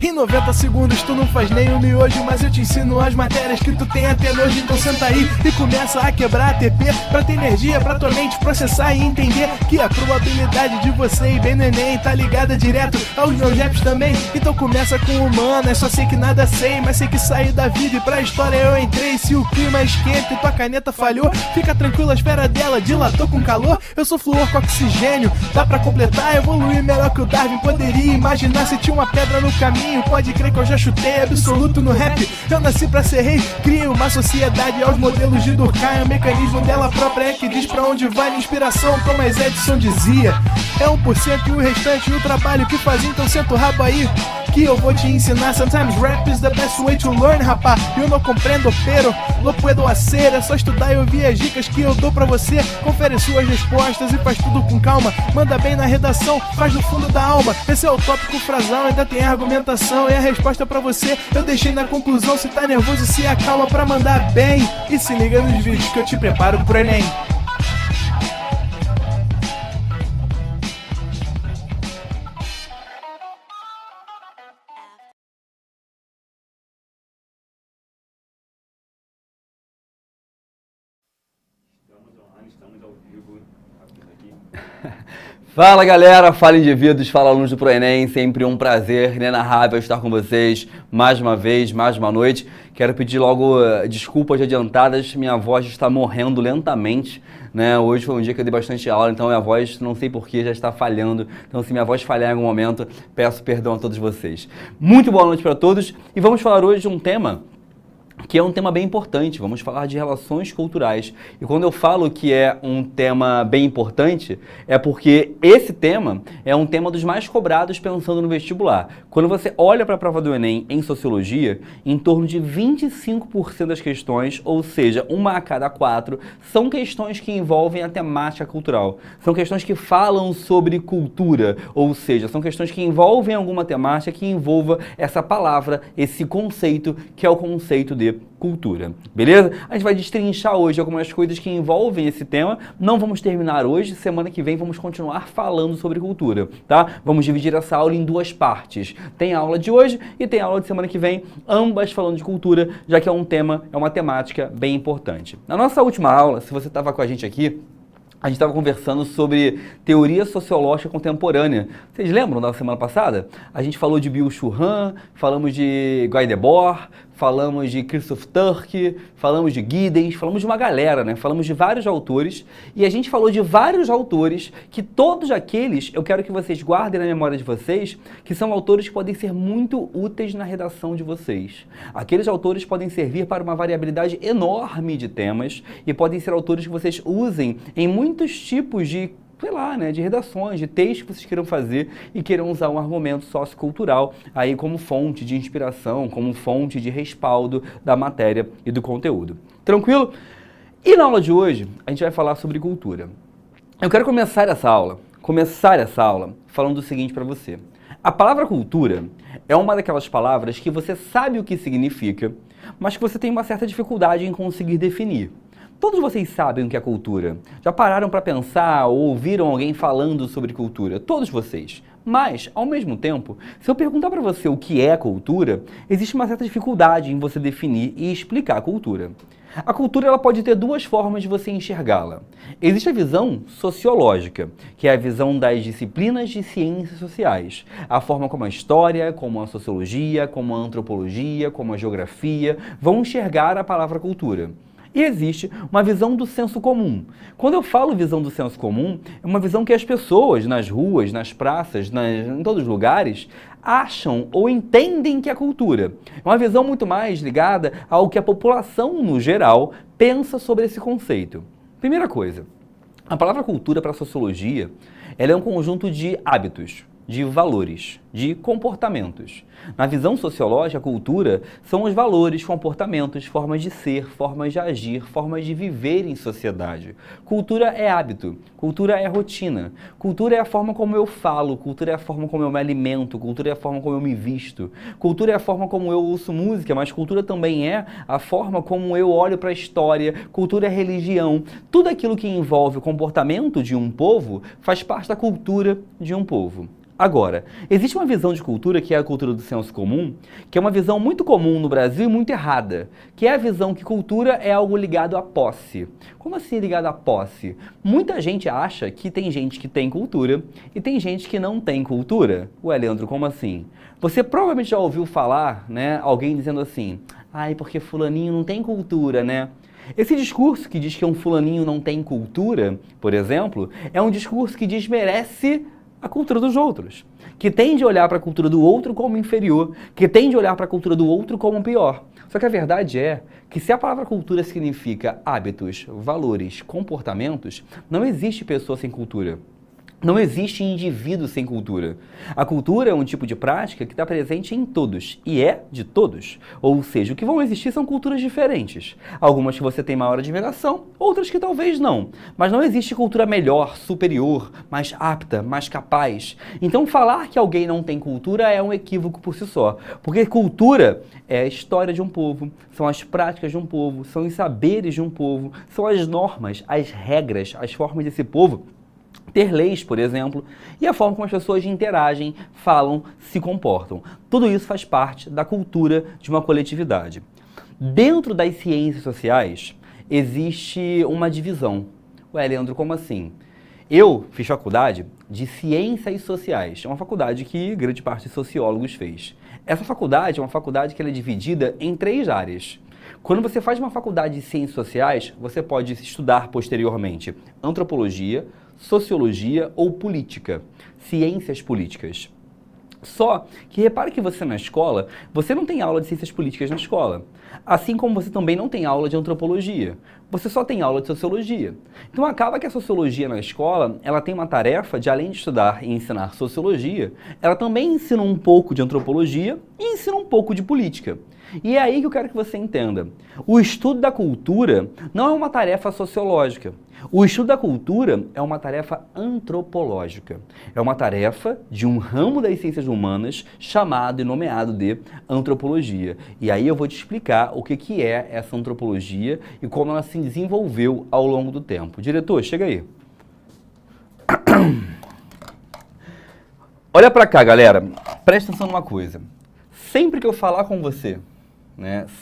Em 90 segundos tu não faz nem um miojo, mas eu te ensino as matérias que tu tem até nojo. Então senta aí e começa a quebrar ATP pra ter energia pra tua mente processar e entender que a probabilidade de você ir bem no Enem tá ligada direto aos meus raps também. Então começa com humanas, só sei que nada sei, mas sei que saí da vida e pra história eu entrei. Se o clima esquenta e tua caneta falhou, fica tranquilo, a esfera dela dilatou com calor. Eu sou flúor com oxigênio, dá pra completar, evoluir melhor que o Darwin poderia imaginar. Se tinha uma pedra no caminho, pode crer que eu já chutei absoluto no rap. Eu nasci pra ser rei, criei uma sociedade aos modelos de Durkheim. O mecanismo dela própria é que diz pra onde vai minha inspiração, Thomas Edison dizia. É 1% e o restante o trabalho que fazia, então senta o rabo aí que eu vou te ensinar. Sometimes rap is the best way to learn, rapá. Eu não compreendo, pero não puedo hacer. É só estudar e ouvir as dicas que eu dou pra você. Confere suas respostas e faz tudo com calma. Manda bem na redação, faz do fundo da alma. Esse é o tópico frasal, ainda tem argumentação. E a resposta pra você eu deixei na conclusão. Se tá nervoso, se acalma pra mandar bem. E se liga nos vídeos que eu te preparo pro Enem. Estamos ao vivo. Fala galera, fala indivíduos, fala alunos do ProEnem, sempre um prazer inenarrável estar com vocês mais uma vez, mais uma noite. Quero pedir logo desculpas adiantadas, minha voz está morrendo lentamente, né? Hoje foi um dia que eu dei bastante aula, então minha voz, não sei porquê, já está falhando. Então se minha voz falhar em algum momento, peço perdão a todos vocês. Muito boa noite para todos e vamos falar hoje de um tema que é um tema bem importante. Vamos falar de relações culturais. E quando eu falo que é um tema bem importante, é porque esse tema é um tema dos mais cobrados pensando no vestibular. Quando você olha para a prova do Enem em Sociologia, em torno de 25% das questões, ou seja, 1 a cada 4, são questões que envolvem a temática cultural. São questões que falam sobre cultura, ou seja, são questões que envolvem alguma temática que envolva essa palavra, esse conceito, que é o conceito de cultura, beleza? A gente vai destrinchar hoje algumas coisas que envolvem esse tema. Não vamos terminar hoje, semana que vem vamos continuar falando sobre cultura, tá? Vamos dividir essa aula em duas partes. Tem a aula de hoje e tem a aula de semana que vem, ambas falando de cultura, já que é um tema, é uma temática bem importante. Na nossa última aula, se você estava com a gente aqui, a gente estava conversando sobre teoria sociológica contemporânea. Vocês lembram da semana passada? A gente falou de Byung-Chul Han, falamos de Guy Debord, falamos de Christoph Turk, falamos de Giddens, falamos de uma galera, né? Falamos de vários autores e a gente falou de vários autores que todos aqueles, eu quero que vocês guardem na memória de vocês, que são autores que podem ser muito úteis na redação de vocês. Aqueles autores podem servir para uma variabilidade enorme de temas e podem ser autores que vocês usem em muitos tipos de, sei lá, né, de redações, de textos que vocês queiram fazer e queiram usar um argumento sociocultural aí como fonte de inspiração, como fonte de respaldo da matéria e do conteúdo. Tranquilo? E na aula de hoje, a gente vai falar sobre cultura. Eu quero começar essa aula falando o seguinte para você. A palavra cultura é uma daquelas palavras que você sabe o que significa, mas que você tem uma certa dificuldade em conseguir definir. Todos vocês sabem o que é cultura. Já pararam para pensar ou ouviram alguém falando sobre cultura? Todos vocês. Mas, ao mesmo tempo, se eu perguntar para você o que é cultura, existe uma certa dificuldade em você definir e explicar a cultura. A cultura ela pode ter duas formas de você enxergá-la. Existe a visão sociológica, que é a visão das disciplinas de ciências sociais. A forma como a história, como a sociologia, como a antropologia, como a geografia vão enxergar a palavra cultura. E existe uma visão do senso comum. Quando eu falo visão do senso comum, é uma visão que as pessoas nas ruas, nas praças, em todos os lugares, acham ou entendem que é cultura. É uma visão muito mais ligada ao que a população, no geral, pensa sobre esse conceito. Primeira coisa, a palavra cultura para a sociologia, ela é um conjunto de hábitos, de valores, de comportamentos. Na visão sociológica, a cultura são os valores, comportamentos, formas de ser, formas de agir, formas de viver em sociedade. Cultura é hábito, cultura é rotina, cultura é a forma como eu falo, cultura é a forma como eu me alimento, cultura é a forma como eu me visto, cultura é a forma como eu ouço música, mas cultura também é a forma como eu olho para a história, cultura é religião. Tudo aquilo que envolve o comportamento de um povo faz parte da cultura de um povo. Agora, existe uma visão de cultura que é a cultura do senso comum, que é uma visão muito comum no Brasil e muito errada, que é a visão que cultura é algo ligado à posse. Como assim ligado à posse? Muita gente acha que tem gente que tem cultura e tem gente que não tem cultura. Ué, Leandro, como assim? Você provavelmente já ouviu falar, né, alguém dizendo assim, ai, porque fulaninho não tem cultura, né? Esse discurso que diz que um fulaninho não tem cultura, por exemplo, é um discurso que desmerece a cultura dos outros, que tende a olhar para a cultura do outro como inferior, que tende a olhar para a cultura do outro como pior. Só que a verdade é que se a palavra cultura significa hábitos, valores, comportamentos, não existe pessoa sem cultura. Não existe indivíduo sem cultura. A cultura é um tipo de prática que está presente em todos, e é de todos. Ou seja, o que vão existir são culturas diferentes. Algumas que você tem maior admiração, outras que talvez não. Mas não existe cultura melhor, superior, mais apta, mais capaz. Então falar que alguém não tem cultura é um equívoco por si só. Porque cultura é a história de um povo, são as práticas de um povo, são os saberes de um povo, são as normas, as regras, as formas desse povo ter leis, por exemplo, e a forma como as pessoas interagem, falam, se comportam. Tudo isso faz parte da cultura de uma coletividade. Dentro das ciências sociais, existe uma divisão. Ué, Leandro, como assim? Eu fiz faculdade de Ciências Sociais. É uma faculdade que grande parte de sociólogos fez. Essa faculdade é uma faculdade que ela é dividida em 3 áreas. Quando você faz uma faculdade de Ciências Sociais, você pode estudar posteriormente antropologia, sociologia ou política, ciências políticas. Só que repare que você na escola, você não tem aula de ciências políticas na escola. Assim como você também não tem aula de antropologia. Você só tem aula de sociologia. Então acaba que a sociologia na escola, ela tem uma tarefa de, além de estudar e ensinar sociologia, ela também ensina um pouco de antropologia e ensina um pouco de política. E é aí que eu quero que você entenda. O estudo da cultura não é uma tarefa sociológica. O estudo da cultura é uma tarefa antropológica. É uma tarefa de um ramo das ciências humanas chamado e nomeado de antropologia. E aí eu vou te explicar o que é essa antropologia e como ela se desenvolveu ao longo do tempo. Diretor, chega aí. Olha pra cá, galera. Presta atenção numa coisa. Sempre que eu falar com você,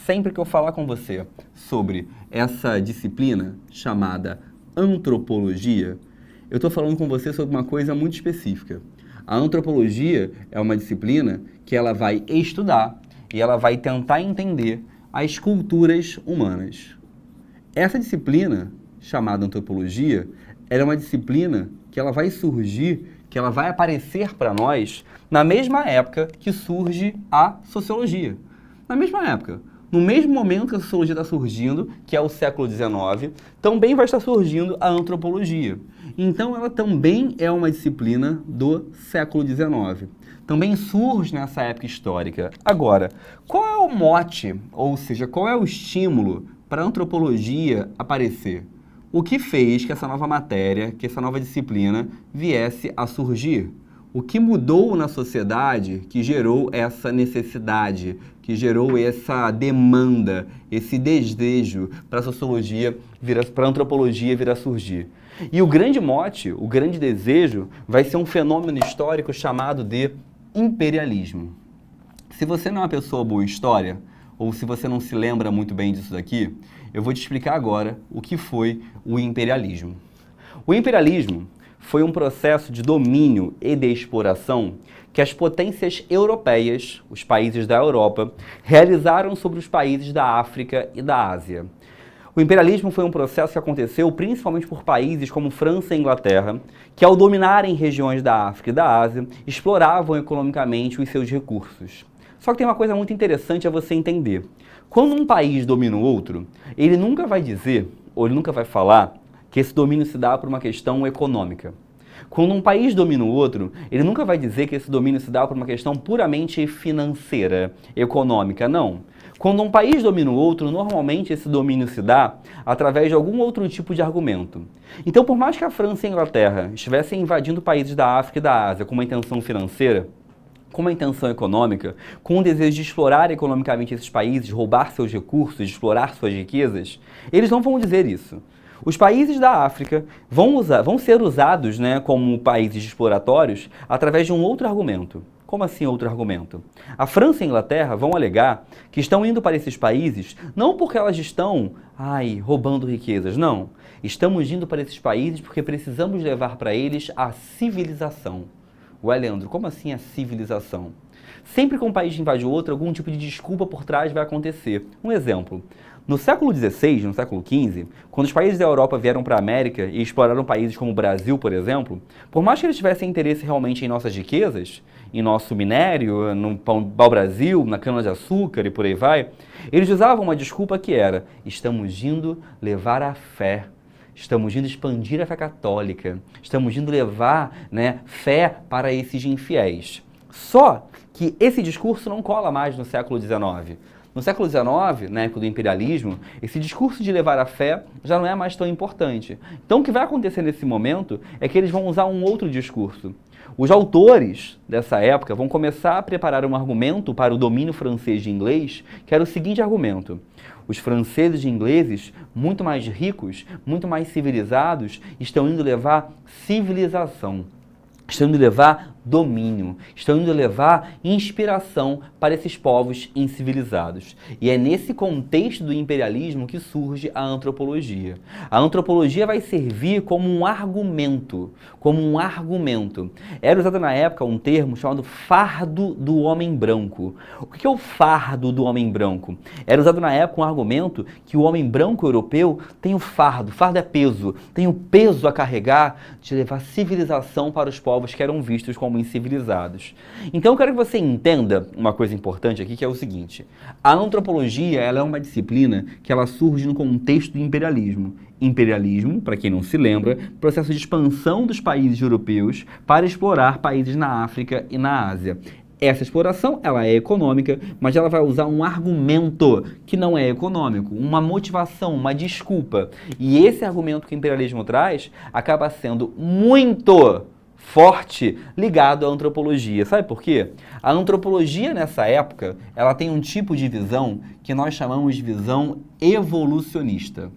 sempre que eu falar com você sobre essa disciplina chamada antropologia, eu estou falando com você sobre uma coisa muito específica. A antropologia é uma disciplina que ela vai estudar e ela vai tentar entender as culturas humanas. Essa disciplina, chamada antropologia, ela é uma disciplina que ela vai surgir, que ela vai aparecer para nós na mesma época que surge a sociologia. Na mesma época. No mesmo momento que a sociologia está surgindo, que é o século XIX, também vai estar surgindo a antropologia. Então, ela também é uma disciplina do século XIX. Também surge nessa época histórica. Agora, qual é o mote, ou seja, qual é o estímulo para a antropologia aparecer? O que fez que essa nova matéria, que essa nova disciplina viesse a surgir? O que mudou na sociedade que gerou essa necessidade, que gerou essa demanda, esse desejo para a sociologia, para a antropologia vir a surgir? E o grande mote, o grande desejo, vai ser um fenômeno histórico chamado de imperialismo. Se você não é uma pessoa boa em história, ou se você não se lembra muito bem disso daqui, eu vou te explicar agora o que foi o imperialismo. O imperialismo foi um processo de domínio e de exploração que as potências europeias, os países da Europa, realizaram sobre os países da África e da Ásia. O imperialismo foi um processo que aconteceu principalmente por países como França e Inglaterra, que ao dominarem regiões da África e da Ásia, exploravam economicamente os seus recursos. Só que tem uma coisa muito interessante a você entender. Quando um país domina o outro, ele nunca vai dizer, ou ele nunca vai falar, que esse domínio se dá por uma questão econômica. Quando um país domina o outro, ele nunca vai dizer que esse domínio se dá por uma questão puramente financeira, econômica, não. Quando um país domina o outro, normalmente esse domínio se dá através de algum outro tipo de argumento. Então, por mais que a França e a Inglaterra estivessem invadindo países da África e da Ásia com uma intenção financeira, com uma intenção econômica, com o desejo de explorar economicamente esses países, roubar seus recursos, explorar suas riquezas, eles não vão dizer isso. Os países da África vão ser usados, né, como países exploratórios através de um outro argumento. Como assim outro argumento? A França e a Inglaterra vão alegar que estão indo para esses países não porque elas estão, roubando riquezas, não. Estamos indo para esses países porque precisamos levar para eles a civilização. Ué, Leandro, como assim a civilização? Sempre que um país invade outro, algum tipo de desculpa por trás vai acontecer. Um exemplo. No século XVI, no século XV, quando os países da Europa vieram para a América e exploraram países como o Brasil, por exemplo, por mais que eles tivessem interesse realmente em nossas riquezas, em nosso minério, no pau-brasil, na cana-de-açúcar e por aí vai, eles usavam uma desculpa que era: estamos indo levar a fé, estamos indo expandir a fé católica, estamos indo levar, né, fé para esses infiéis. Só que esse discurso não cola mais no século XIX. No século XIX, na época do imperialismo, esse discurso de levar a fé já não é mais tão importante. Então o que vai acontecer nesse momento é que eles vão usar um outro discurso. Os autores dessa época vão começar a preparar um argumento para o domínio francês de inglês, que era o seguinte argumento: os franceses e ingleses, muito mais ricos, muito mais civilizados, estão indo levar civilização. Estão indo levar domínio, estão indo levar inspiração para esses povos incivilizados. E é nesse contexto do imperialismo que surge a antropologia. A antropologia vai servir como um argumento, Era usado na época um termo chamado fardo do homem branco. O que é o fardo do homem branco? Era usado na época um argumento que o homem branco europeu tem o fardo é peso, tem o peso a carregar de levar civilização para os povos que eram vistos como incivilizados. Então eu quero que você entenda uma coisa importante aqui, que é o seguinte: a antropologia, ela é uma disciplina que ela surge no contexto do imperialismo. Imperialismo, para quem não se lembra, processo de expansão dos países europeus para explorar países na África e na Ásia. Essa exploração, ela é econômica, mas ela vai usar um argumento que não é econômico, uma motivação, uma desculpa. E esse argumento que o imperialismo traz acaba sendo muito forte ligado à antropologia. Sabe por quê? A antropologia, nessa época, ela tem um tipo de visão que nós chamamos de visão evolucionista.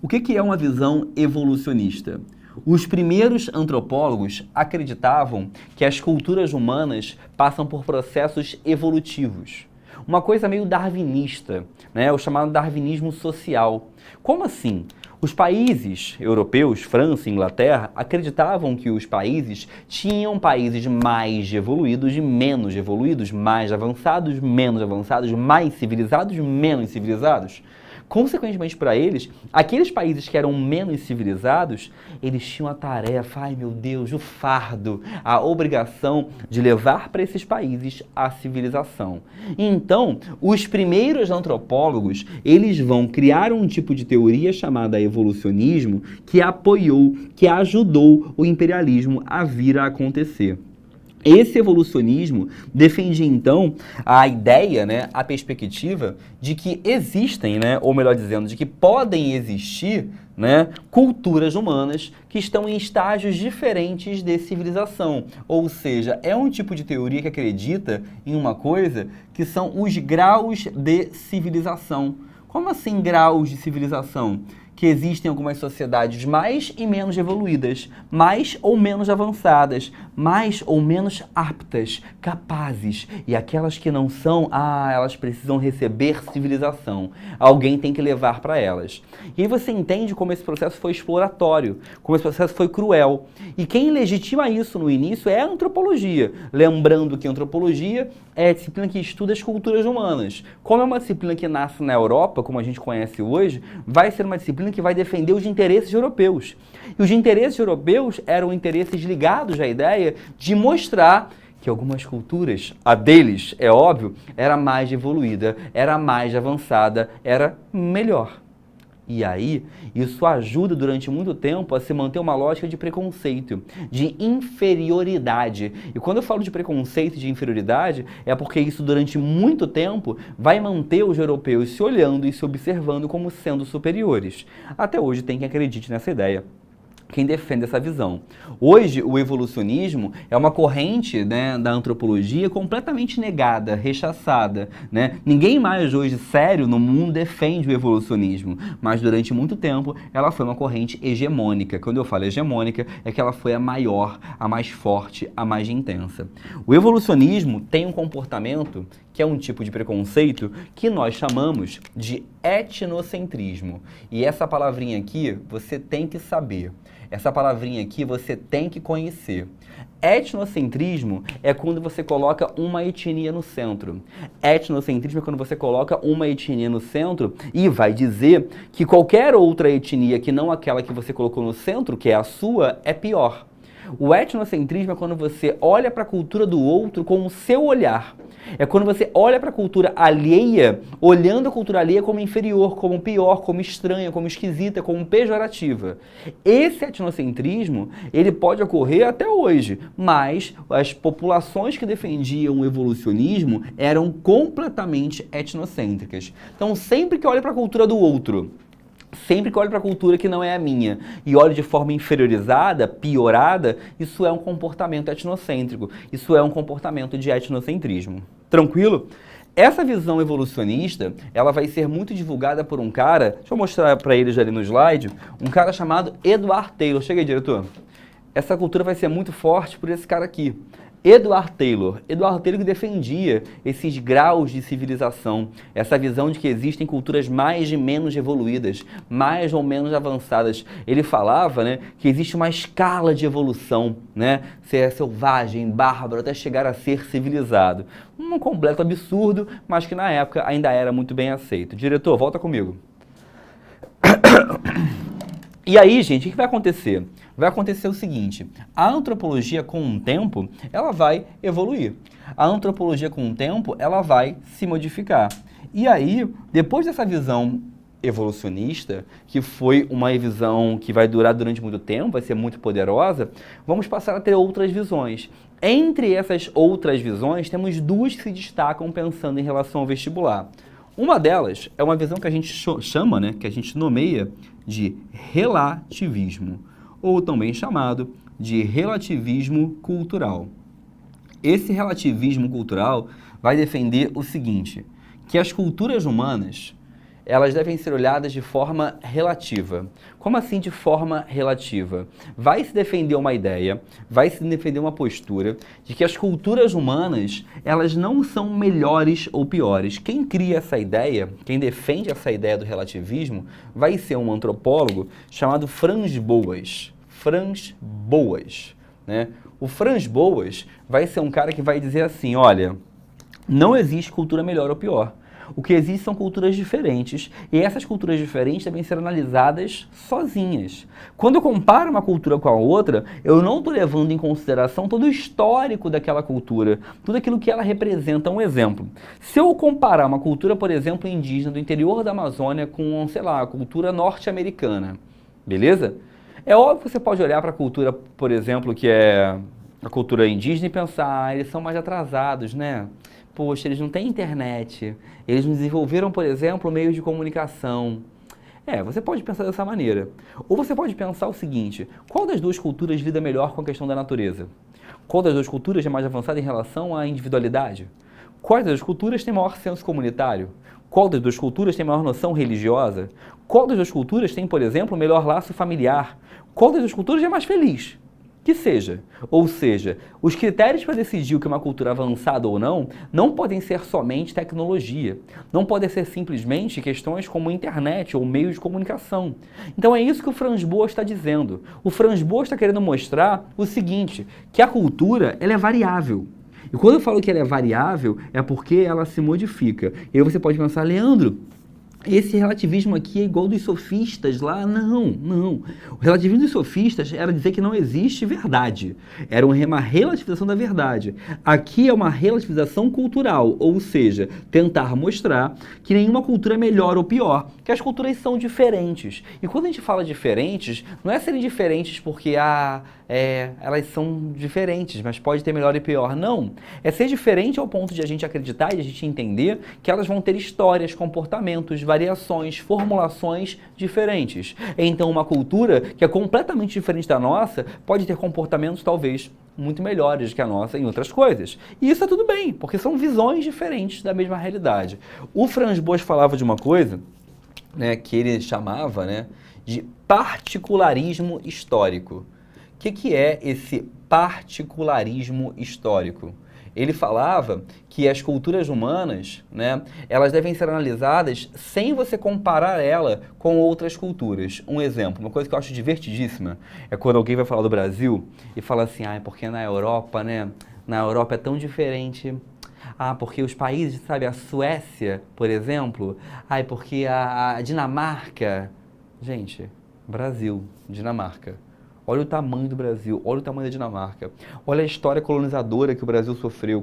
O que é uma visão evolucionista? Os primeiros antropólogos acreditavam que as culturas humanas passam por processos evolutivos. Uma coisa meio darwinista, né? O chamado darwinismo social. Como assim? Os países europeus, França e Inglaterra, acreditavam que os países tinham países mais evoluídos e menos evoluídos, mais avançados, menos avançados, mais civilizados, menos civilizados. Consequentemente para eles, aqueles países que eram menos civilizados, eles tinham a tarefa, meu Deus, o fardo, a obrigação de levar para esses países a civilização. Então, os primeiros antropólogos, eles vão criar um tipo de teoria chamada evolucionismo que apoiou, que ajudou o imperialismo a vir a acontecer. Esse evolucionismo defendia, então, a ideia, né, a perspectiva de que existem, né, ou melhor dizendo, de que podem existir, né, culturas humanas que estão em estágios diferentes de civilização. Ou seja, é um tipo de teoria que acredita em uma coisa que são os graus de civilização. Como assim graus de civilização? Que existem algumas sociedades mais e menos evoluídas, mais ou menos avançadas, mais ou menos aptas, capazes, e aquelas que não são, elas precisam receber civilização. Alguém tem que levar para elas. E aí você entende como esse processo foi exploratório, como esse processo foi cruel. E quem legitima isso no início é a antropologia. Lembrando que a antropologia é a disciplina que estuda as culturas humanas. Como é uma disciplina que nasce na Europa, como a gente conhece hoje, vai ser uma disciplina que vai defender os interesses europeus. E os interesses europeus eram interesses ligados à ideia de mostrar que algumas culturas, a deles, é óbvio, era mais evoluída, era mais avançada, era melhor. E aí, isso ajuda durante muito tempo a se manter uma lógica de preconceito, de inferioridade. E quando eu falo de preconceito e de inferioridade, é porque isso durante muito tempo vai manter os europeus se olhando e se observando como sendo superiores. Até hoje tem quem acredite nessa ideia. quem defende essa visão. Hoje, o evolucionismo é uma corrente, né, da antropologia completamente negada, rechaçada, né? Ninguém mais hoje, sério, no mundo defende o evolucionismo, mas durante muito tempo ela foi uma corrente hegemônica. Quando eu falo hegemônica, é que ela foi a maior, a mais forte, a mais intensa. O evolucionismo tem um comportamento que é um tipo de preconceito que nós chamamos de etnocentrismo. E essa palavrinha aqui você tem que saber. Essa palavrinha aqui você tem que conhecer. Etnocentrismo é quando você coloca uma etnia no centro. Etnocentrismo é quando você coloca uma etnia no centro e vai dizer que qualquer outra etnia que não aquela que você colocou no centro, que é a sua, é pior. O etnocentrismo é quando você olha para a cultura do outro com o seu olhar. É quando você olha para a cultura alheia, olhando a cultura alheia como inferior, como pior, como estranha, como esquisita, como pejorativa. Esse etnocentrismo, ele pode ocorrer até hoje, mas as populações que defendiam o evolucionismo eram completamente etnocêntricas. Então, sempre que olha para a cultura do outro, sempre que olho para a cultura que não é a minha e olho de forma inferiorizada, piorada, isso é um comportamento etnocêntrico, isso é um comportamento de etnocentrismo. Tranquilo? Essa visão evolucionista, ela vai ser muito divulgada por um cara, deixa eu mostrar para eles ali no slide, um cara chamado Edward Taylor. Chega aí, diretor. Essa cultura vai ser muito forte por esse cara aqui. Edward Taylor que defendia esses graus de civilização, essa visão de que existem culturas mais e menos evoluídas, mais ou menos avançadas. Ele falava, né, que existe uma escala de evolução, né, ser selvagem, bárbaro, até chegar a ser civilizado. Um completo absurdo, mas que na época ainda era muito bem aceito. Diretor, volta comigo. E aí, gente, o que vai acontecer? Vai acontecer o seguinte, a antropologia com o tempo, ela vai evoluir. A antropologia com o tempo, ela vai se modificar. E aí, depois dessa visão evolucionista, que foi uma visão que vai durar durante muito tempo, vai ser muito poderosa, vamos passar a ter outras visões. Entre essas outras visões, temos duas que se destacam pensando em relação ao vestibular. Uma delas é uma visão que a gente chama, né, que a gente nomeia de relativismo, ou também chamado de relativismo cultural. Esse relativismo cultural vai defender o seguinte, que as culturas humanas, elas devem ser olhadas de forma relativa. Como assim de forma relativa? Vai se defender uma ideia, vai se defender uma postura de que as culturas humanas, elas não são melhores ou piores. Quem cria essa ideia, quem defende essa ideia do relativismo, vai ser um antropólogo chamado Franz Boas. Franz Boas, né? O Franz Boas vai ser um cara que vai dizer assim, olha, não existe cultura melhor ou pior. O que existe são culturas diferentes, e essas culturas diferentes devem ser analisadas sozinhas. Quando eu comparo uma cultura com a outra, eu não estou levando em consideração todo o histórico daquela cultura, tudo aquilo que ela representa. Um exemplo, se eu comparar uma cultura, por exemplo, indígena do interior da Amazônia com, sei lá, a cultura norte-americana, beleza? É óbvio que você pode olhar para a cultura, por exemplo, que é a cultura indígena e pensar, ah, eles são mais atrasados, né? Poxa, eles não têm internet, eles não desenvolveram, por exemplo, meios de comunicação. Você pode pensar dessa maneira. Ou você pode pensar o seguinte, qual das duas culturas lida melhor com a questão da natureza? Qual das duas culturas é mais avançada em relação à individualidade? Quais das duas culturas tem maior senso comunitário? Qual das duas culturas tem maior noção religiosa? Qual das duas culturas tem, por exemplo, melhor laço familiar? Qual das duas culturas é mais feliz? Que seja. Ou seja, os critérios para decidir o que é uma cultura avançada ou não podem ser somente tecnologia. Não podem ser simplesmente questões como internet ou meios de comunicação. Então é isso que o Franz Boas está dizendo. O Franz Boas está querendo mostrar o seguinte, que a cultura ela é variável. E quando eu falo que ela é variável, é porque ela se modifica. E aí você pode pensar, Leandro, esse relativismo aqui é igual dos sofistas lá? Não. O relativismo dos sofistas era dizer que não existe verdade. Era uma relativização da verdade. Aqui é uma relativização cultural, ou seja, tentar mostrar que nenhuma cultura é melhor ou pior, que as culturas são diferentes. E quando a gente fala diferentes, não é serem diferentes porque, elas são diferentes, mas pode ter melhor e pior. Não, é ser diferente ao ponto de a gente acreditar e de a gente entender que elas vão ter histórias, comportamentos, variações, formulações diferentes. Então uma cultura que é completamente diferente da nossa pode ter comportamentos talvez muito melhores que a nossa em outras coisas. E isso é tudo bem, porque são visões diferentes da mesma realidade. O Franz Boas falava de uma coisa, né, que ele chamava, né, de particularismo histórico. O que é esse particularismo histórico? Ele falava que as culturas humanas, né, elas devem ser analisadas sem você comparar ela com outras culturas. Um exemplo, uma coisa que eu acho divertidíssima, é quando alguém vai falar do Brasil e fala assim, porque na Europa, né, na Europa é tão diferente. Porque os países, sabe, a Suécia, por exemplo, porque a Dinamarca. Gente, Brasil, Dinamarca. Olha o tamanho do Brasil, olha o tamanho da Dinamarca. Olha a história colonizadora que o Brasil sofreu,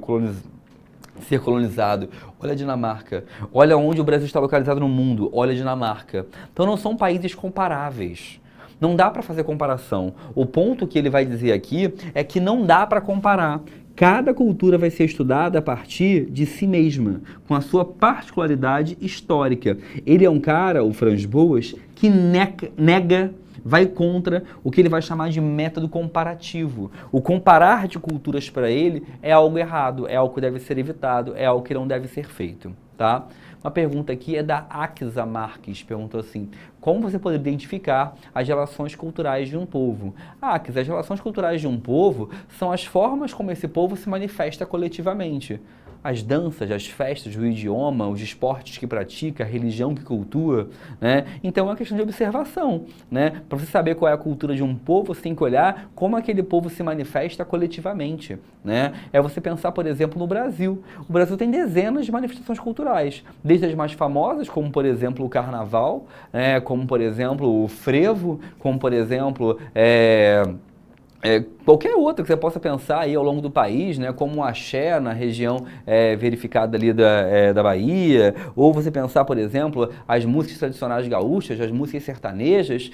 ser colonizado. Olha a Dinamarca. Olha onde o Brasil está localizado no mundo. Olha a Dinamarca. Então não são países comparáveis. Não dá para fazer comparação. O ponto que ele vai dizer aqui é que não dá para comparar. Cada cultura vai ser estudada a partir de si mesma, com a sua particularidade histórica. Ele é um cara, o Franz Boas, que nega, vai contra o que ele vai chamar de método comparativo. O comparar de culturas para ele é algo errado, é algo que deve ser evitado, é algo que não deve ser feito, tá? Uma pergunta aqui é da Axa Marques, perguntou assim, como você poderia identificar as relações culturais de um povo? Axa, as relações culturais de um povo são as formas como esse povo se manifesta coletivamente. As danças, as festas, o idioma, os esportes que pratica, a religião que cultua, né? Então é uma questão de observação, né? Para você saber qual é a cultura de um povo, você tem que olhar como aquele povo se manifesta coletivamente, né? É você pensar, por exemplo, no Brasil. O Brasil tem dezenas de manifestações culturais, desde as mais famosas, como por exemplo o Carnaval, como por exemplo o Frevo, como por exemplo qualquer outra que você possa pensar aí ao longo do país, né, como o axé na região verificada ali da Bahia, ou você pensar, por exemplo, as músicas tradicionais gaúchas, as músicas sertanejas,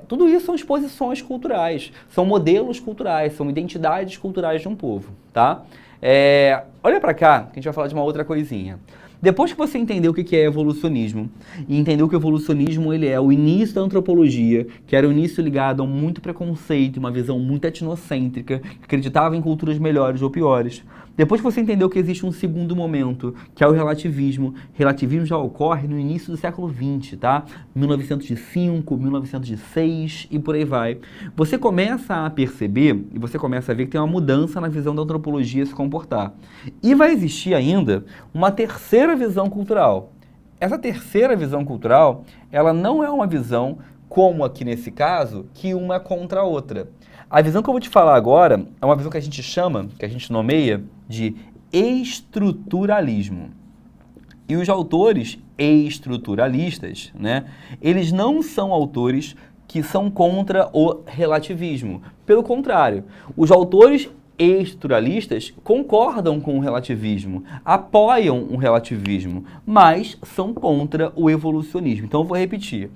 tudo isso são exposições culturais, são modelos culturais, são identidades culturais de um povo, tá? Olha pra cá, que a gente vai falar de uma outra coisinha. Depois que você entendeu o que é evolucionismo, e entendeu que o evolucionismo ele é o início da antropologia, que era o início ligado a muito preconceito, uma visão muito etnocêntrica, que acreditava em culturas melhores ou piores. Depois que você entendeu que existe um segundo momento, que é o relativismo, relativismo já ocorre no início do século XX, tá? 1905, 1906 e por aí vai. Você começa a perceber, e você começa a ver que tem uma mudança na visão da antropologia se comportar. E vai existir ainda uma terceira visão cultural. Essa terceira visão cultural, ela não é uma visão, como aqui nesse caso, que uma é contra a outra. A visão que eu vou te falar agora é uma visão que a gente chama, que a gente nomeia de estruturalismo. E os autores estruturalistas, né, eles não são autores que são contra o relativismo. Pelo contrário, os autores estruturalistas concordam com o relativismo, apoiam o relativismo, mas são contra o evolucionismo. Então eu vou repetir.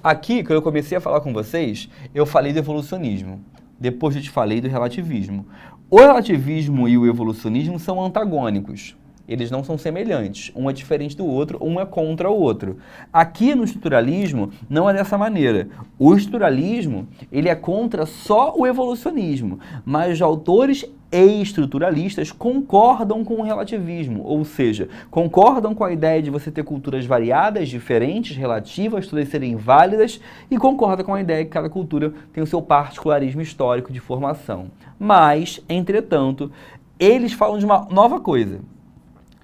Aqui, quando eu comecei a falar com vocês, eu falei do evolucionismo. Depois eu te falei do relativismo. O relativismo e o evolucionismo são antagônicos. Eles não são semelhantes. Um é diferente do outro, um é contra o outro. Aqui no estruturalismo, não é dessa maneira. O estruturalismo, ele é contra só o evolucionismo, mas os autores estruturalistas concordam com o relativismo, ou seja, concordam com a ideia de você ter culturas variadas, diferentes, relativas, todas serem válidas, e concordam com a ideia que cada cultura tem o seu particularismo histórico de formação. Mas, entretanto, eles falam de uma nova coisa.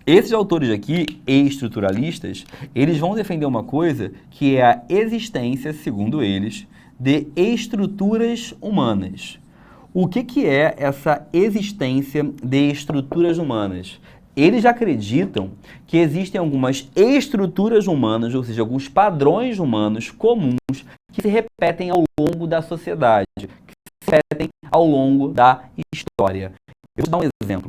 Esses autores aqui, estruturalistas, eles vão defender uma coisa que é a existência, segundo eles, de estruturas humanas. O que é essa existência de estruturas humanas? Eles acreditam que existem algumas estruturas humanas, ou seja, alguns padrões humanos comuns que se repetem ao longo da sociedade, que se repetem ao longo da história. Eu vou dar um exemplo.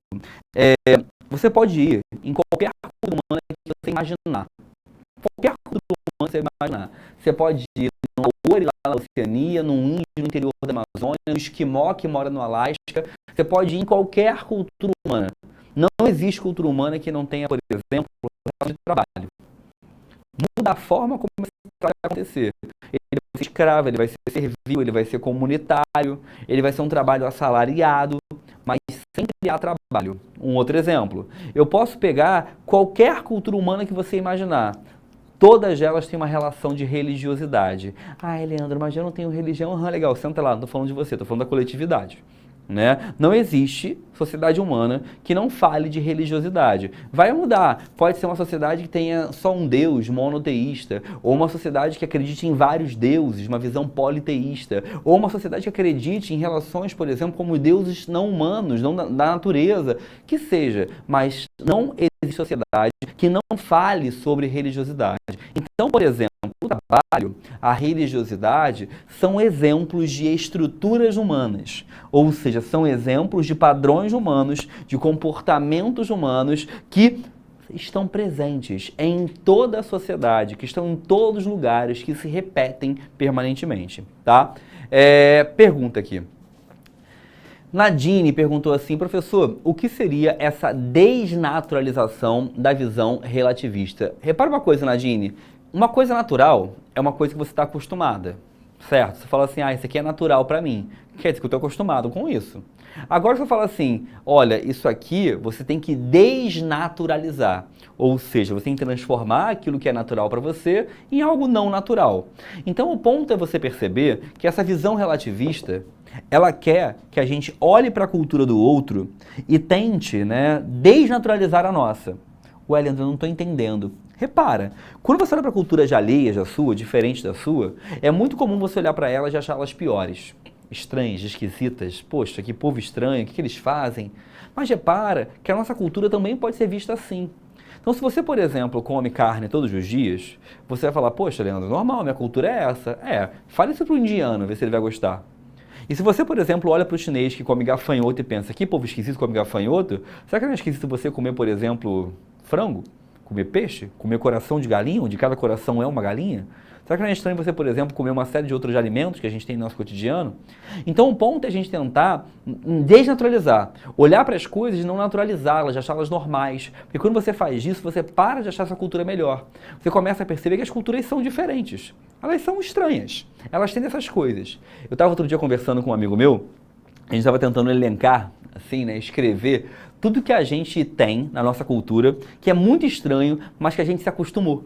Você pode ir em qualquer cultura humana que você imaginar. Qualquer cultura humana que você imaginar. Você pode ir no autor e lá na Oceania, num índio no interior da Amazônia, no esquimó que mora no Alasca. Você pode ir em qualquer cultura humana. Não existe cultura humana que não tenha, por exemplo, de trabalho. Muda a forma como esse trabalho vai acontecer. Ele vai ser escravo, ele vai ser servil, ele vai ser comunitário, ele vai ser um trabalho assalariado, mas sempre há trabalho. Um outro exemplo, eu posso pegar qualquer cultura humana que você imaginar. Todas elas têm uma relação de religiosidade. Ah, Leandro, mas eu não tenho religião. Ah, legal, senta lá, não estou falando de você, estou falando da coletividade. Né? Não existe sociedade humana que não fale de religiosidade. Vai mudar. Pode ser uma sociedade que tenha só um Deus monoteísta, ou uma sociedade que acredite em vários deuses, uma visão politeísta, ou uma sociedade que acredite em relações, por exemplo, como deuses não humanos, não da natureza, que seja. Mas não existe sociedade que não fale sobre religiosidade. Então, por exemplo, o trabalho, a religiosidade, são exemplos de estruturas humanas, ou seja, são exemplos de padrões humanos, de comportamentos humanos que estão presentes em toda a sociedade, que estão em todos os lugares, que se repetem permanentemente, tá? Pergunta aqui. Nadine perguntou assim, professor, o que seria essa desnaturalização da visão relativista? Repara uma coisa, Nadine, uma coisa natural é uma coisa que você está acostumada, certo? Você fala assim, isso aqui é natural para mim, quer dizer que eu estou acostumado com isso. Agora você fala assim, olha, isso aqui você tem que desnaturalizar, ou seja, você tem que transformar aquilo que é natural para você em algo não natural. Então o ponto é você perceber que essa visão relativista, ela quer que a gente olhe para a cultura do outro e tente, né, desnaturalizar a nossa. Ué, Leandro, eu não estou entendendo. Repara, quando você olha para culturas alheias da sua, diferentes da sua, é muito comum você olhar para elas e achá-las piores, estranhas, esquisitas. Poxa, que povo estranho, o que eles fazem? Mas repara que a nossa cultura também pode ser vista assim. Então, se você, por exemplo, come carne todos os dias, você vai falar, poxa, Leandro, normal, minha cultura é essa. Fale isso para o indiano, ver se ele vai gostar. E se você, por exemplo, olha para o chinês que come gafanhoto e pensa, que povo esquisito come gafanhoto, será que não é esquisito você comer, por exemplo, frango? Comer peixe? Comer coração de galinha, onde cada coração é uma galinha? Será que não é estranho você, por exemplo, comer uma série de outros alimentos que a gente tem no nosso cotidiano? Então o ponto é a gente tentar desnaturalizar, olhar para as coisas e não naturalizá-las, achá-las normais. Porque quando você faz isso, você para de achar essa cultura melhor. Você começa a perceber que as culturas são diferentes. Elas são estranhas. Elas têm essas coisas. Eu estava outro dia conversando com um amigo meu, a gente estava tentando elencar, assim, né, escrever tudo que a gente tem na nossa cultura, que é muito estranho, mas que a gente se acostumou,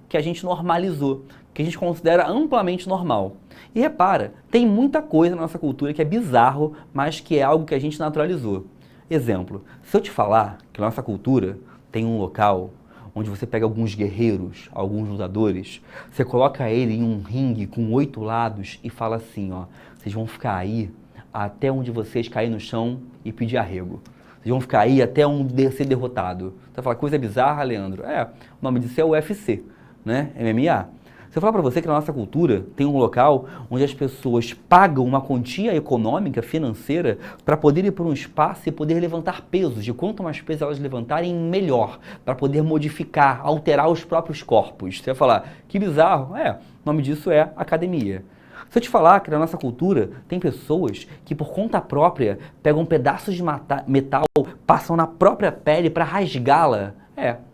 que a gente normalizou, que a gente considera amplamente normal. E repara, tem muita coisa na nossa cultura que é bizarro, mas que é algo que a gente naturalizou. Exemplo, se eu te falar que na nossa cultura tem um local onde você pega alguns guerreiros, alguns lutadores, você coloca ele em um ringue com 8 lados e fala assim, ó, vocês vão ficar aí até onde vocês caírem no chão e pedir arrego. Vocês vão ficar aí até um ser derrotado. Você vai falar, coisa bizarra, Leandro? O nome disso é UFC, né? MMA. Se eu falar para você que na nossa cultura tem um local onde as pessoas pagam uma quantia econômica, financeira, para poder ir para um espaço e poder levantar pesos. De quanto mais peso elas levantarem, melhor. Para poder modificar, alterar os próprios corpos. Você vai falar, que bizarro. O nome disso é academia. Se eu te falar que na nossa cultura tem pessoas que por conta própria pegam pedaços de metal, passam na própria pele para rasgá-la,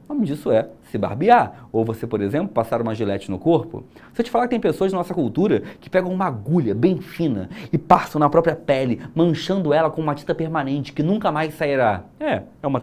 o nome disso é se barbear. Ou você, por exemplo, passar uma gilete no corpo. Se eu te falar que tem pessoas na nossa cultura que pegam uma agulha bem fina e passam na própria pele, manchando ela com uma tinta permanente que nunca mais sairá. É uma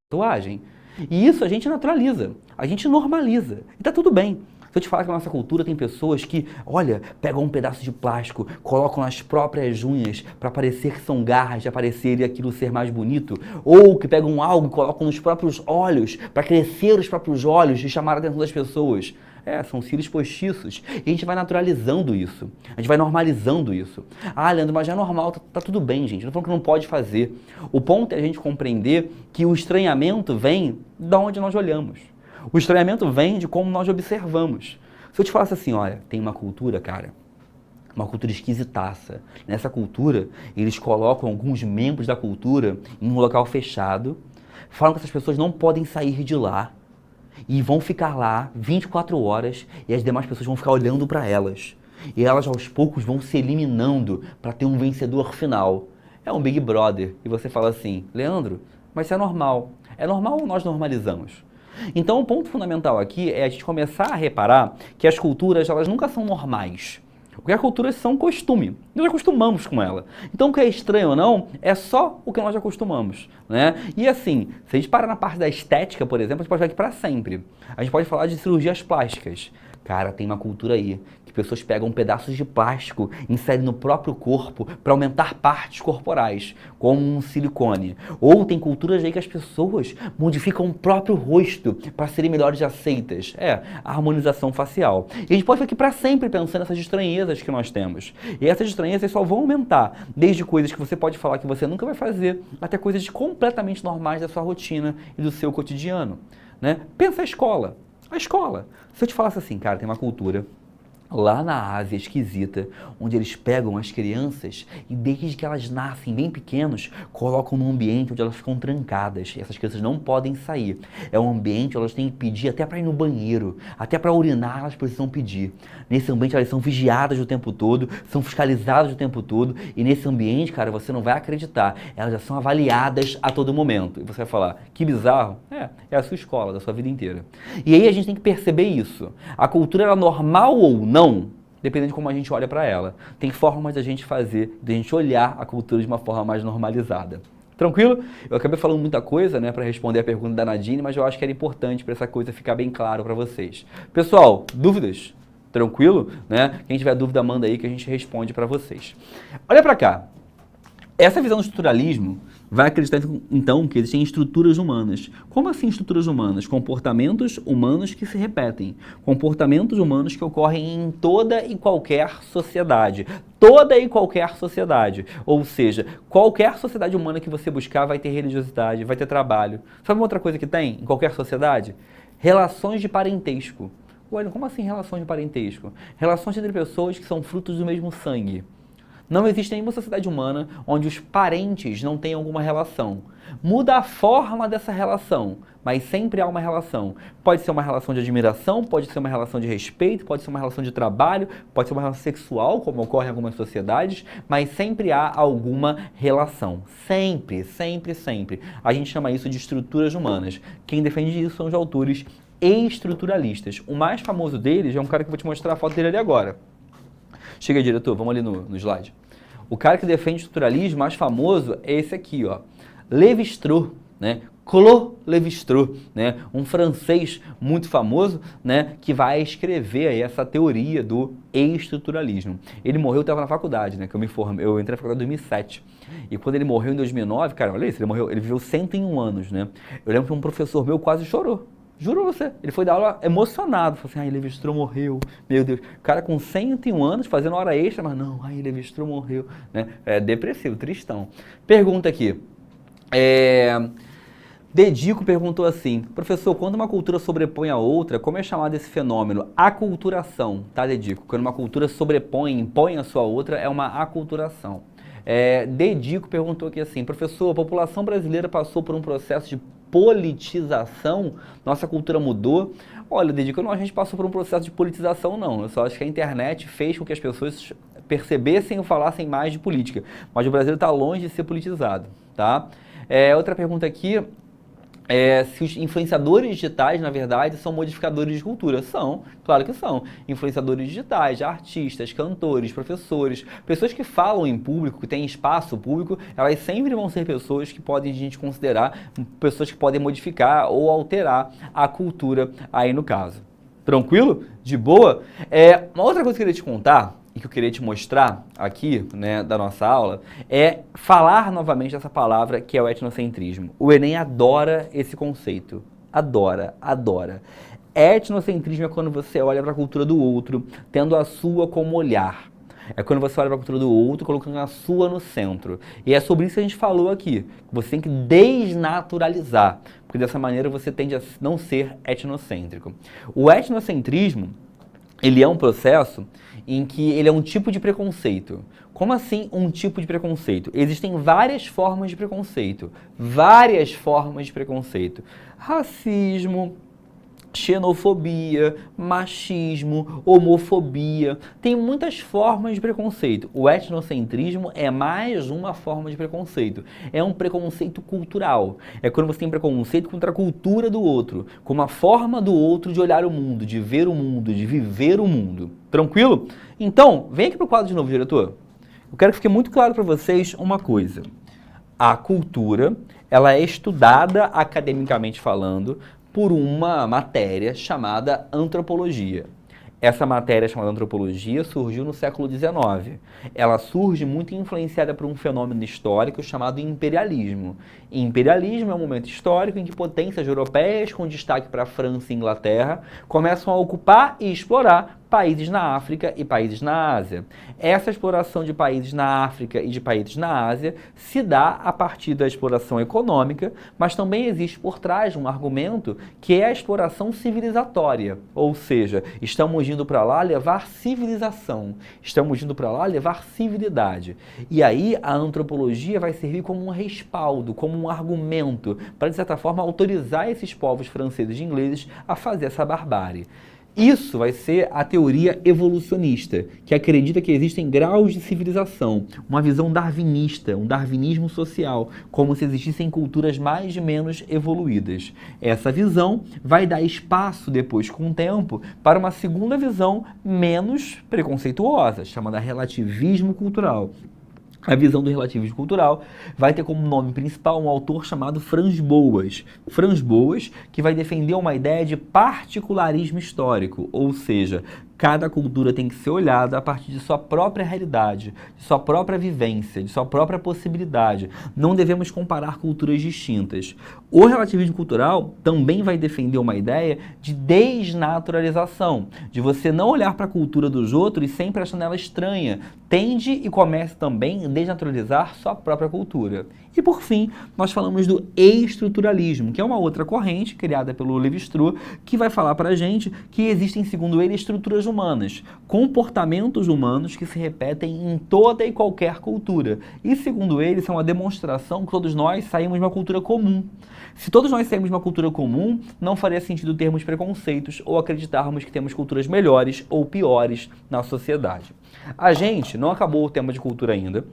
tatuagem. E isso a gente naturaliza, a gente normaliza. E tá tudo bem. Se eu te falar que na nossa cultura tem pessoas que, olha, pegam um pedaço de plástico, colocam nas próprias unhas para parecer que são garras, para parecer aquilo ser mais bonito, ou que pegam algo e colocam nos próprios olhos para crescer os próprios olhos e chamar a atenção das pessoas. São cílios postiços. E a gente vai naturalizando isso. A gente vai normalizando isso. Leandro, mas já é normal, tá tudo bem, gente. Não tô falando que não pode fazer. O ponto é a gente compreender que o estranhamento vem de onde nós olhamos. O estranhamento vem de como nós observamos. Se eu te falasse assim, olha, tem uma cultura, cara, Uma cultura esquisitaça. Nessa cultura, eles colocam alguns membros da cultura em um local fechado, falam que essas pessoas não podem sair de lá e vão ficar lá 24 horas e as demais pessoas vão ficar olhando para elas. E elas aos poucos vão se eliminando para ter um vencedor final. É um Big Brother. E você fala assim, Leandro, mas isso é normal. É normal ou nós normalizamos? Então o ponto fundamental aqui é a gente começar a reparar que as culturas elas nunca são normais. Porque as culturas são costume, nós acostumamos com ela. Então o que é estranho ou não, é só o que nós acostumamos, né? E assim, se a gente parar na parte da estética, por exemplo, a gente pode falar aqui para sempre. A gente pode falar de cirurgias plásticas. Cara, tem uma cultura aí que pessoas pegam pedaços de plástico, inserem no próprio corpo para aumentar partes corporais, como um silicone. Ou tem culturas aí que as pessoas modificam o próprio rosto para serem melhores aceitas. A harmonização facial. E a gente pode ficar aqui para sempre pensando nessas estranhezas que nós temos. E essas estranhezas só vão aumentar, desde coisas que você pode falar que você nunca vai fazer, até coisas completamente normais da sua rotina e do seu cotidiano, né? Pensa a escola. A escola. Se eu te falasse assim, cara, tem uma cultura lá na Ásia esquisita, onde eles pegam as crianças e desde que elas nascem bem pequenos, colocam num ambiente onde elas ficam trancadas. E essas crianças não podem sair. É um ambiente onde elas têm que pedir até para ir no banheiro, até para urinar elas precisam pedir. Nesse ambiente elas são vigiadas o tempo todo, são fiscalizadas o tempo todo e nesse ambiente, cara, você não vai acreditar. Elas já são avaliadas a todo momento. E você vai falar, que bizarro. É a sua escola, da sua vida inteira. E aí a gente tem que perceber isso. A cultura era normal ou não, dependendo de como a gente olha para ela. Tem formas da gente fazer, de a gente olhar a cultura de uma forma mais normalizada. Tranquilo? Eu acabei falando muita coisa, né, para responder a pergunta da Nadine, mas eu acho que era importante para essa coisa ficar bem claro para vocês. Pessoal, dúvidas? Tranquilo? Né? Quem tiver dúvida, manda aí que a gente responde para vocês. Olha para cá. Essa visão do estruturalismo vai acreditar, então, que existem estruturas humanas. Como assim estruturas humanas? Comportamentos humanos que se repetem. Comportamentos humanos que ocorrem em toda e qualquer sociedade. Toda e qualquer sociedade. Ou seja, qualquer sociedade humana que você buscar vai ter religiosidade, vai ter trabalho. Sabe uma outra coisa que tem em qualquer sociedade? Relações de parentesco. Ué, como assim relações de parentesco? Relações entre pessoas que são frutos do mesmo sangue. Não existe nenhuma sociedade humana onde os parentes não tenham alguma relação. Muda a forma dessa relação, mas sempre há uma relação. Pode ser uma relação de admiração, pode ser uma relação de respeito, pode ser uma relação de trabalho, pode ser uma relação sexual, como ocorre em algumas sociedades, mas sempre há alguma relação. Sempre, sempre, sempre. A gente chama isso de estruturas humanas. Quem defende isso são os autores estruturalistas. O mais famoso deles é um cara que eu vou te mostrar a foto dele ali agora. Chega aí, diretor, vamos ali no slide. O cara que defende o estruturalismo mais famoso é esse aqui, ó. Lévi-Strauss, né? Claude Lévi-Strauss, né? Um francês muito famoso, né? Que vai escrever aí essa teoria do estruturalismo. Ele morreu, eu estava na faculdade, né? Que eu entrei na faculdade em 2007. E quando ele morreu em 2009, cara, olha isso, ele viveu 101 anos, né? Eu lembro que um professor meu quase chorou. Juro você, ele foi dar aula emocionado, falou assim, ai, Lévi-Strauss morreu, meu Deus. O cara com 101 anos, fazendo hora extra, mas não, ai, Lévi-Strauss morreu, né? É depressivo, tristão. Pergunta aqui, Dedico perguntou assim, professor, quando uma cultura sobrepõe a outra, como é chamado esse fenômeno? Aculturação, tá, Dedico? Quando uma cultura sobrepõe, impõe a sua outra, é uma aculturação. Dedico perguntou aqui assim, professor, a população brasileira passou por um processo de politização, nossa cultura mudou. Olha, Dedico, a gente passou por um processo de politização, não. Eu só acho que a internet fez com que as pessoas percebessem ou falassem mais de política. Mas o Brasil está longe de ser politizado, tá? Outra pergunta aqui, se os influenciadores digitais, na verdade, são modificadores de cultura. São, claro que são. Influenciadores digitais, artistas, cantores, professores, pessoas que falam em público, que têm espaço público, elas sempre vão ser pessoas que podem a gente considerar pessoas que podem modificar ou alterar a cultura aí no caso. Tranquilo? De boa? Uma outra coisa que eu queria te contar e que eu queria te mostrar aqui, né, da nossa aula, é falar novamente dessa palavra que é o etnocentrismo. O Enem adora esse conceito. Adora, adora. Etnocentrismo é quando você olha para a cultura do outro, tendo a sua como olhar. É quando você olha para a cultura do outro, colocando a sua no centro. E é sobre isso que a gente falou aqui. Você tem que desnaturalizar, porque dessa maneira você tende a não ser etnocêntrico. O etnocentrismo ele é um processo em que ele é um tipo de preconceito. Como assim um tipo de preconceito? Existem várias formas de preconceito. Várias formas de preconceito. Racismo, xenofobia, machismo, homofobia. Tem muitas formas de preconceito. O etnocentrismo é mais uma forma de preconceito. É um preconceito cultural. É quando você tem preconceito contra a cultura do outro, como a forma do outro de olhar o mundo, de ver o mundo, de viver o mundo. Tranquilo? Então, vem aqui pro quadro de novo, diretor. Eu quero que fique muito claro para vocês uma coisa. A cultura, ela é estudada academicamente falando por uma matéria chamada antropologia. Essa matéria chamada antropologia surgiu no século XIX. Ela surge muito influenciada por um fenômeno histórico chamado imperialismo. Imperialismo é um momento histórico em que potências europeias, com destaque para a França e Inglaterra, começam a ocupar e explorar países na África e países na Ásia. Essa exploração de países na África e de países na Ásia se dá a partir da exploração econômica, mas também existe por trás um argumento que é a exploração civilizatória, ou seja, estamos indo para lá levar civilização, estamos indo para lá levar civilidade. E aí a antropologia vai servir como um respaldo, como um argumento, para de certa forma autorizar esses povos franceses e ingleses a fazer essa barbárie. Isso vai ser a teoria evolucionista, que acredita que existem graus de civilização, uma visão darwinista, um darwinismo social, como se existissem culturas mais ou menos evoluídas. Essa visão vai dar espaço depois, com o tempo, para uma segunda visão menos preconceituosa, chamada relativismo cultural. A visão do relativismo cultural vai ter como nome principal um autor chamado Franz Boas. Franz Boas, que vai defender uma ideia de particularismo histórico, ou seja, cada cultura tem que ser olhada a partir de sua própria realidade, de sua própria vivência, de sua própria possibilidade. Não devemos comparar culturas distintas. O relativismo cultural também vai defender uma ideia de desnaturalização, de você não olhar para a cultura dos outros e sempre achando ela estranha. Tende e começa também a desnaturalizar sua própria cultura. E por fim, nós falamos do estruturalismo, que é uma outra corrente criada pelo Lévi-Strauss, que vai falar para a gente que existem, segundo ele, estruturas humanas, comportamentos humanos que se repetem em toda e qualquer cultura. E, segundo ele, isso é uma demonstração que todos nós saímos de uma cultura comum. Se todos nós saímos de uma cultura comum, não faria sentido termos preconceitos ou acreditarmos que temos culturas melhores ou piores na sociedade. A gente não acabou o tema de cultura ainda.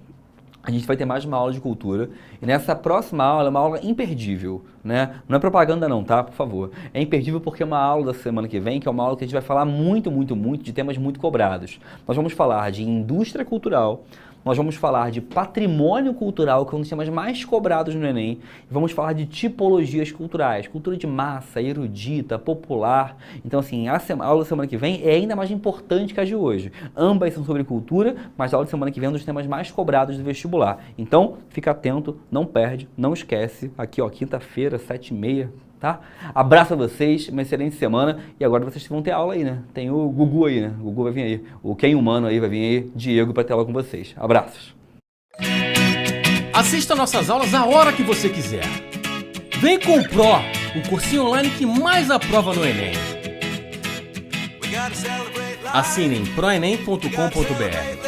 A gente vai ter mais uma aula de cultura, e nessa próxima aula é uma aula imperdível, né? Não é propaganda não, tá? Por favor. É imperdível porque é uma aula da semana que vem, que é uma aula que a gente vai falar muito de temas muito cobrados. Nós vamos falar de indústria cultural, nós vamos falar de patrimônio cultural, que é um dos temas mais cobrados no Enem, e vamos falar de tipologias culturais, cultura de massa, erudita, popular. Então, assim, a aula da semana que vem é ainda mais importante que a de hoje. Ambas são sobre cultura, mas a aula da semana que vem é um dos temas mais cobrados do vestibular. Então, fica atento, não perde, não esquece. Aqui, ó, quinta-feira, 7h30. Tá? Abraço a vocês, uma excelente semana. E agora vocês vão ter aula aí, né? Tem o Gugu aí, né? O Gugu vai vir aí. O Quem Humano aí vai vir aí. Diego para ter aula com vocês. Abraços. Assista nossas aulas a hora que você quiser. Vem com o Pro, o cursinho online que mais aprova no Enem. Assine em proenem.com.br.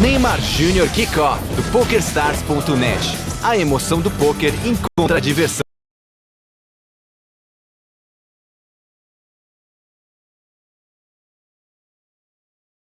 Neymar Jr. Kickoff do PokerStars.net. A emoção do poker encontra a diversão.